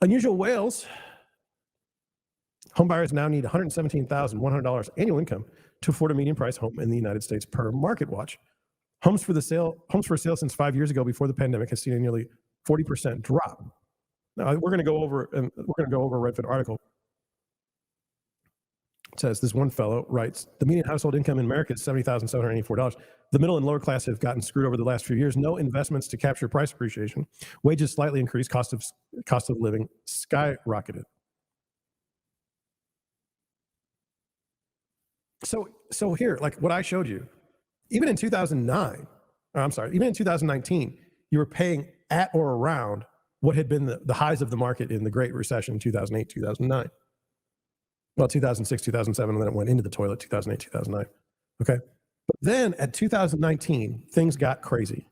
Unusual whales. Home buyers now need $117,100 annual income to afford a median price home in the United States per MarketWatch. Homes for sale since 5 years ago before the pandemic has seen a nearly 40% drop. Now we're going to go over a Redfin article. It says this one fellow writes, the median household income in America is $70,784. The middle and lower class have gotten screwed over the last few years. No investments to capture price appreciation. Wages slightly increased. Cost of living skyrocketed. So here, like what I showed you, even in 2019, you were paying at or around what had been the highs of the market in the Great Recession, 2008, 2009. Well, 2006, 2007, and then it went into the toilet, 2008, 2009. Okay. But then at 2019, things got crazy.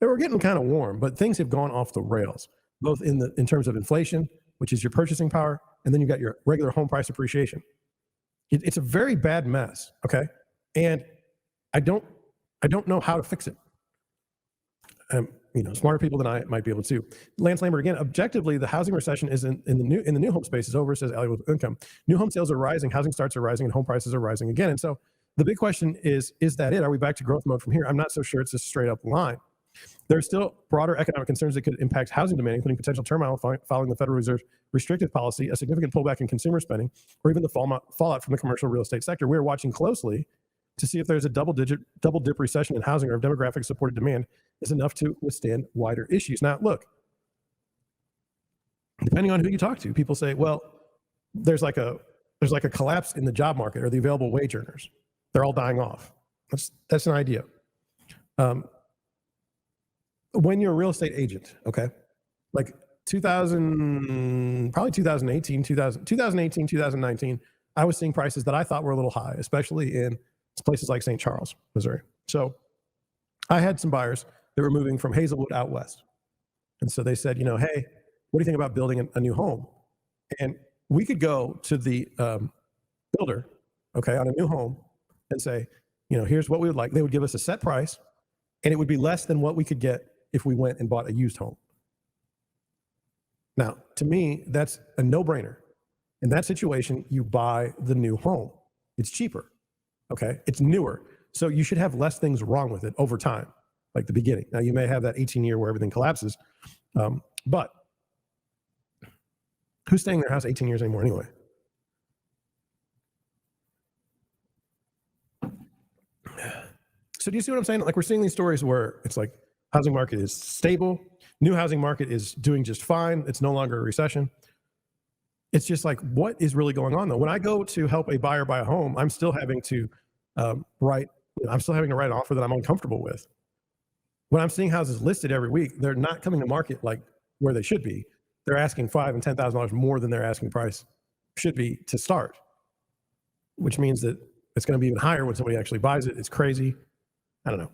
They were getting kind of warm, but things have gone off the rails, both in terms of inflation, which is your purchasing power, and then you got your regular home price appreciation. It's a very bad mess, okay? And I don't know how to fix it. Smarter people than I might be able to. Lance Lambert again. Objectively, the housing recession is in the new home space is over. Says Elliot with income. New home sales are rising, housing starts are rising, and home prices are rising again. And so the big question is that it? Are we back to growth mode from here? I'm not so sure it's a straight up line. There are still broader economic concerns that could impact housing demand, including potential turmoil following the Federal Reserve's restrictive policy, a significant pullback in consumer spending, or even the fallout from the commercial real estate sector. We are watching closely to see if there's a double dip recession in housing, or if demographic supported demand is enough to withstand wider issues. Now, look, depending on who you talk to, people say, well, there's like a collapse in the job market, or the available wage earners. They're all dying off. That's an idea. When you're a real estate agent, okay, like 2018, 2019, I was seeing prices that I thought were a little high, especially in places like St. Charles, Missouri. So I had some buyers that were moving from Hazelwood out west. And so they said, hey, what do you think about building a new home? And we could go to the builder, okay, on a new home and say, here's what we would like. They would give us a set price, and it would be less than what we could get if we went and bought a used home. Now, to me, that's a no-brainer. In that situation, you buy the new home. It's cheaper, okay? It's newer. So you should have less things wrong with it over time, like the beginning. Now, you may have that 18-year where everything collapses, but who's staying in their house 18 years anymore anyway? So do you see what I'm saying? Like, we're seeing these stories where it's like housing market is stable, new housing market is doing just fine, it's no longer a recession. It's just like, what is really going on though? When I go to help a buyer buy a home, I'm still having to write an offer that I'm uncomfortable with. When I'm seeing houses listed every week, they're not coming to market like where they should be. They're asking $5,000 and $10,000 more than their asking price should be to start, which means that it's going to be even higher when somebody actually buys it. It's crazy. I don't know.